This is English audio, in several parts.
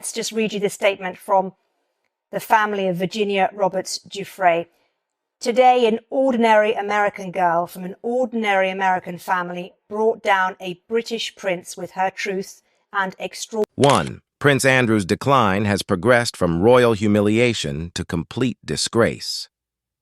let's just read you the statement from the family of Virginia Roberts Giuffre. Today, an ordinary American girl from an ordinary American family brought down a British prince with her truth and extraordinary... 1. Prince Andrew's decline has progressed from royal humiliation to complete disgrace.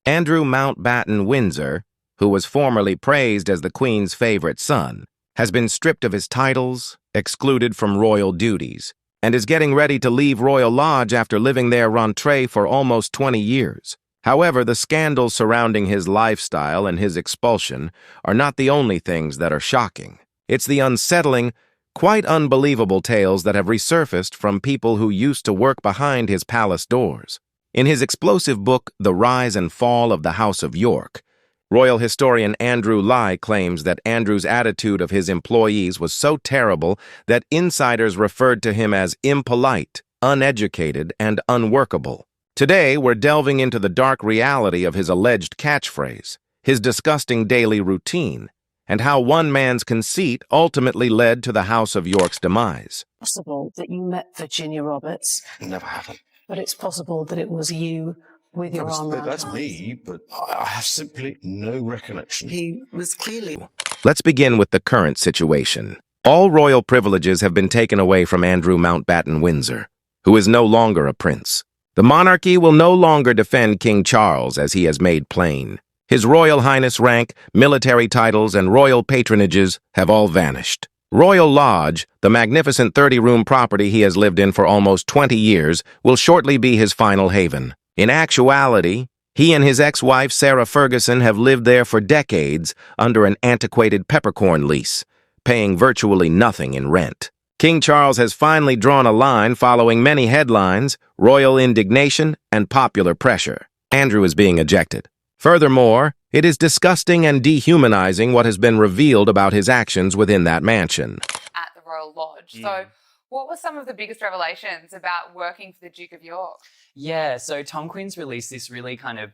Andrew Mountbatten Windsor, who was formerly praised as the Queen's favorite son, has been stripped of his titles, excluded from royal duties, and is getting ready to leave Royal Lodge after living there rentré for almost 20 years. However, the scandals surrounding his lifestyle and his expulsion are not the only things that are shocking. It's the unsettling, quite unbelievable tales that have resurfaced from people who used to work behind his palace doors. In his explosive book, The Rise and Fall of the House of York, royal historian Andrew Lai claims that Andrew's attitude of his employees was so terrible that insiders referred to him as impolite, uneducated, and unworkable. Today, we're delving into the dark reality of his alleged catchphrase, his disgusting daily routine, and how one man's conceit ultimately led to the House of York's demise. It's possible that you met Virginia Roberts. Never happened. But it's possible that it was you with your arm around That's her. me, but I have simply no recollection. He was clearly... Let's begin with the current situation. All royal privileges have been taken away from Andrew Mountbatten Windsor, who is no longer a prince. The monarchy will no longer defend King Charles, as he has made plain. His Royal Highness rank, military titles, and royal patronages have all vanished. Royal Lodge, the magnificent 30-room property he has lived in for almost 20 years, will shortly be his final haven. In actuality, he and his ex-wife Sarah Ferguson have lived there for decades under an antiquated peppercorn lease, paying virtually nothing in rent. King Charles has finally drawn a line following many headlines, royal indignation, and popular pressure. Andrew is being ejected. Furthermore, it is disgusting and dehumanizing what has been revealed about his actions within that mansion. At the Royal Lodge. So what were some of the biggest revelations about working for the Duke of York? Yeah, so Tom Quinn's released this really kind of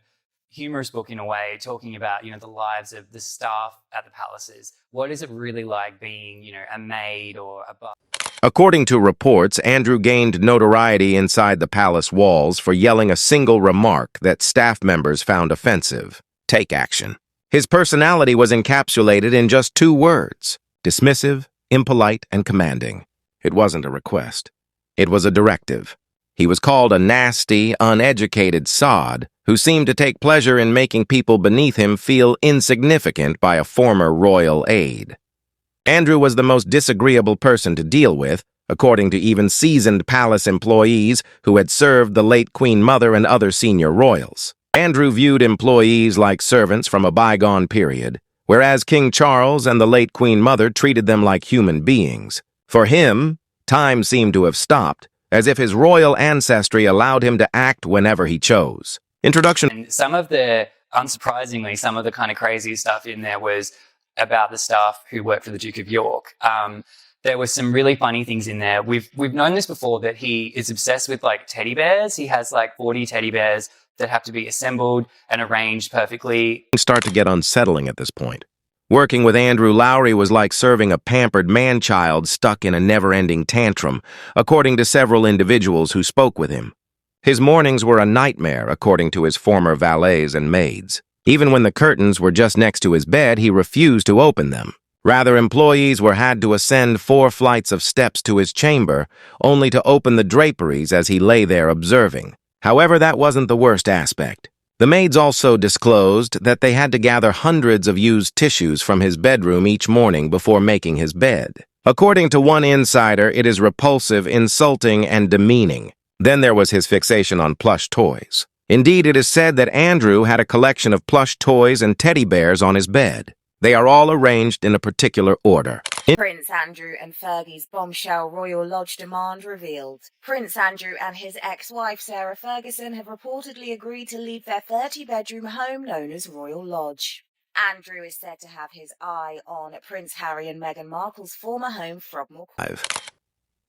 humorous book in a way, talking about, the lives of the staff at the palaces. What is it really like being, a maid or a butler? According to reports, Andrew gained notoriety inside the palace walls for yelling a single remark that staff members found offensive. Take action. His personality was encapsulated in just 2 words: dismissive, impolite, and commanding. It wasn't a request. It was a directive. He was called a nasty, uneducated sod who seemed to take pleasure in making people beneath him feel insignificant by a former royal aide. Andrew was the most disagreeable person to deal with, according to even seasoned palace employees who had served the late Queen Mother and other senior royals. Andrew viewed employees like servants from a bygone period, whereas King Charles and the late Queen Mother treated them like human beings. For him, time seemed to have stopped, as if his royal ancestry allowed him to act whenever he chose. Introduction. And unsurprisingly, some of the kind of crazy stuff in there was about the staff who worked for the Duke of York. There were some really funny things in there. We've known this before, that he is obsessed with teddy bears. He has 40 teddy bears that have to be assembled and arranged perfectly. Start to get unsettling at this point. Working with Andrew Lowry was like serving a pampered man-child stuck in a never-ending tantrum, according to several individuals who spoke with him. His mornings were a nightmare, according to his former valets and maids. Even when the curtains were just next to his bed, he refused to open them. Rather, employees had to ascend 4 flights of steps to his chamber, only to open the draperies as he lay there observing. However, that wasn't the worst aspect. The maids also disclosed that they had to gather hundreds of used tissues from his bedroom each morning before making his bed. According to one insider, it is repulsive, insulting, and demeaning. Then there was his fixation on plush toys. Indeed, it is said that Andrew had a collection of plush toys and teddy bears on his bed. They are all arranged in a particular order. Prince Andrew and Fergie's bombshell Royal Lodge demand revealed. Prince Andrew and his ex-wife Sarah Ferguson have reportedly agreed to leave their 30-bedroom home known as Royal Lodge. Andrew is said to have his eye on Prince Harry and Meghan Markle's former home, Frogmore.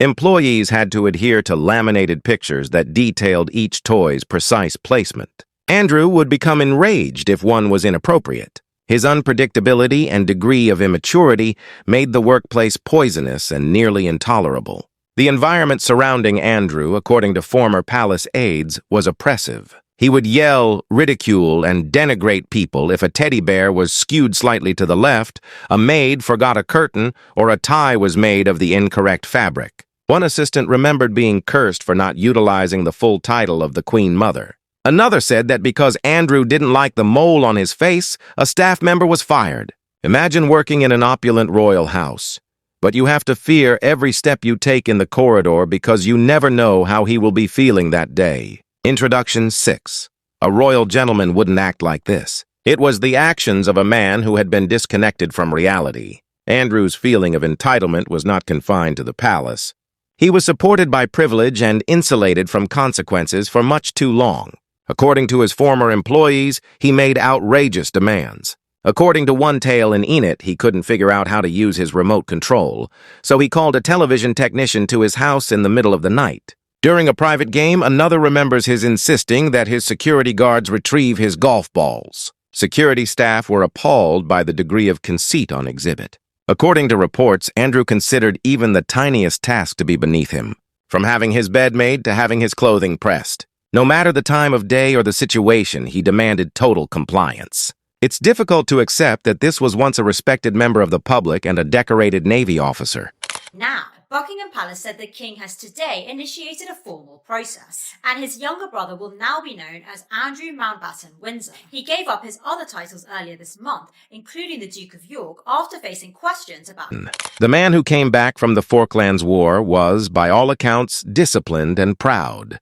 Employees had to adhere to laminated pictures that detailed each toy's precise placement. Andrew would become enraged if one was inappropriate. His unpredictability and degree of immaturity made the workplace poisonous and nearly intolerable. The environment surrounding Andrew, according to former palace aides, was oppressive. He would yell, ridicule, and denigrate people if a teddy bear was skewed slightly to the left, a maid forgot a curtain, or a tie was made of the incorrect fabric. One assistant remembered being cursed for not utilizing the full title of the Queen Mother. Another said that because Andrew didn't like the mole on his face, a staff member was fired. Imagine working in an opulent royal house. But you have to fear every step you take in the corridor because you never know how he will be feeling that day. Introduction 6. A royal gentleman wouldn't act like this. It was the actions of a man who had been disconnected from reality. Andrew's feeling of entitlement was not confined to the palace. He was supported by privilege and insulated from consequences for much too long. According to his former employees, he made outrageous demands. According to one tale in Enid, he couldn't figure out how to use his remote control, so he called a television technician to his house in the middle of the night. During a private game, another remembers his insisting that his security guards retrieve his golf balls. Security staff were appalled by the degree of conceit on exhibit. According to reports, Andrew considered even the tiniest task to be beneath him, from having his bed made to having his clothing pressed. No matter the time of day or the situation, he demanded total compliance. It's difficult to accept that this was once a respected member of the public and a decorated Navy officer. Now, Buckingham Palace said the king has today initiated a formal process, and his younger brother will now be known as Andrew Mountbatten Windsor. He gave up his other titles earlier this month, including the Duke of York, after facing questions about... The man who came back from the Falklands War was, by all accounts, disciplined and proud.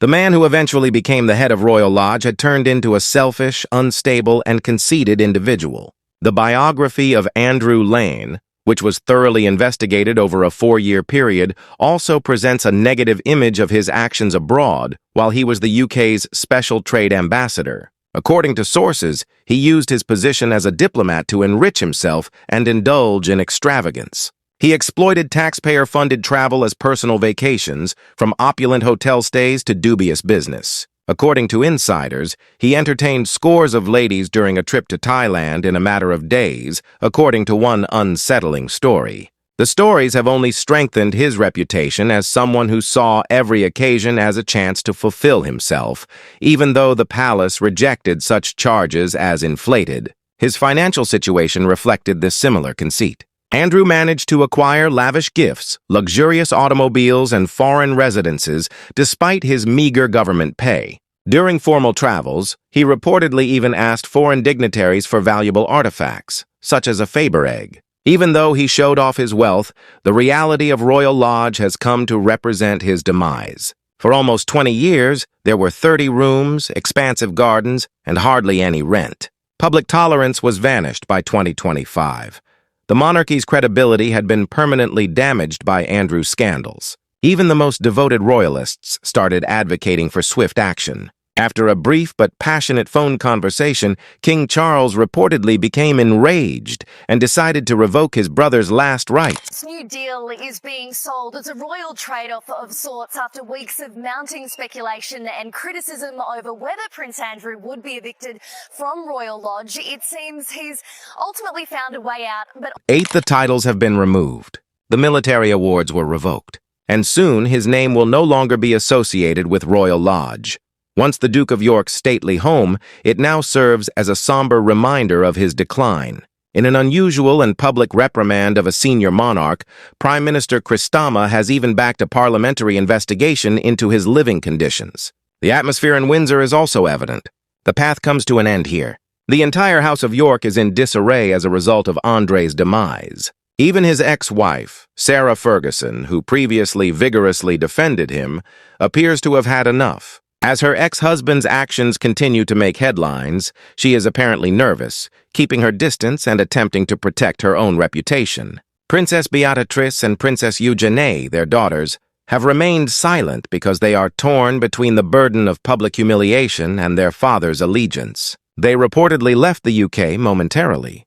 The man who eventually became the head of Royal Lodge had turned into a selfish, unstable, and conceited individual. The biography of Andrew Lane, which was thoroughly investigated over a 4-year period, also presents a negative image of his actions abroad while he was the UK's Special Trade Ambassador. According to sources, he used his position as a diplomat to enrich himself and indulge in extravagance. He exploited taxpayer-funded travel as personal vacations, from opulent hotel stays to dubious business. According to insiders, he entertained scores of ladies during a trip to Thailand in a matter of days, according to one unsettling story. The stories have only strengthened his reputation as someone who saw every occasion as a chance to fulfill himself, even though the palace rejected such charges as inflated. His financial situation reflected this similar conceit. Andrew managed to acquire lavish gifts, luxurious automobiles, and foreign residences despite his meager government pay. During formal travels, he reportedly even asked foreign dignitaries for valuable artifacts, such as a Faber egg. Even though he showed off his wealth, the reality of Royal Lodge has come to represent his demise. For almost 20 years, there were 30 rooms, expansive gardens, and hardly any rent. Public tolerance was vanished by 2025. The monarchy's credibility had been permanently damaged by Andrew's scandals. Even the most devoted royalists started advocating for swift action. After a brief but passionate phone conversation, King Charles reportedly became enraged and decided to revoke his brother's last rights. This new deal is being sold as a royal trade-off of sorts after weeks of mounting speculation and criticism over whether Prince Andrew would be evicted from Royal Lodge. It seems he's ultimately found a way out, but... 8 the titles have been removed. The military awards were revoked. And soon his name will no longer be associated with Royal Lodge. Once the Duke of York's stately home, it now serves as a somber reminder of his decline. In an unusual and public reprimand of a senior monarch, Prime Minister Christama has even backed a parliamentary investigation into his living conditions. The atmosphere in Windsor is also evident. The path comes to an end here. The entire House of York is in disarray as a result of Andre's demise. Even his ex-wife, Sarah Ferguson, who previously vigorously defended him, appears to have had enough. As her ex-husband's actions continue to make headlines, she is apparently nervous, keeping her distance and attempting to protect her own reputation. Princess Beatrice and Princess Eugenie, their daughters, have remained silent because they are torn between the burden of public humiliation and their father's allegiance. They reportedly left the UK momentarily.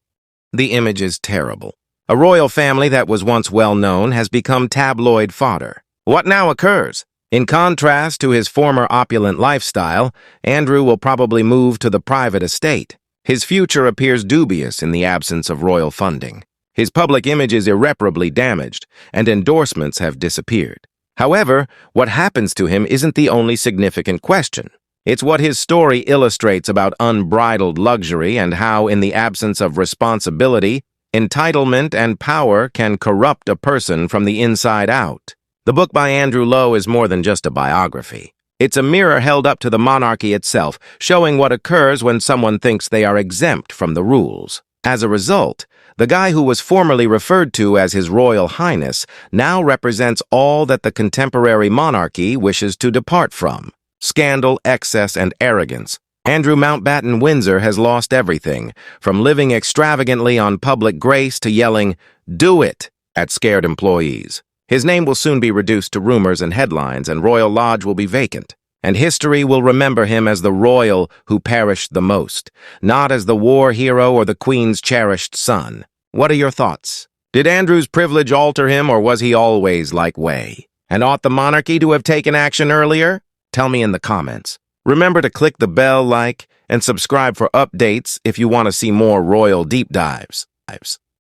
The image is terrible. A royal family that was once well-known has become tabloid fodder. What now occurs? In contrast to his former opulent lifestyle, Andrew will probably move to the private estate. His future appears dubious in the absence of royal funding. His public image is irreparably damaged, and endorsements have disappeared. However, what happens to him isn't the only significant question. It's what his story illustrates about unbridled luxury and how, in the absence of responsibility, entitlement and power can corrupt a person from the inside out. The book by Andrew Lo is more than just a biography. It's a mirror held up to the monarchy itself, showing what occurs when someone thinks they are exempt from the rules. As a result, the guy who was formerly referred to as His Royal Highness now represents all that the contemporary monarchy wishes to depart from: scandal, excess, and arrogance. Andrew Mountbatten Windsor has lost everything, from living extravagantly on public grace to yelling, "Do it!" at scared employees. His name will soon be reduced to rumors and headlines, and Royal Lodge will be vacant. And history will remember him as the royal who perished the most, not as the war hero or the Queen's cherished son. What are your thoughts? Did Andrew's privilege alter him, or was he always like Way? And ought the monarchy to have taken action earlier? Tell me in the comments. Remember to click the bell, like, and subscribe for updates if you want to see more royal deep dives.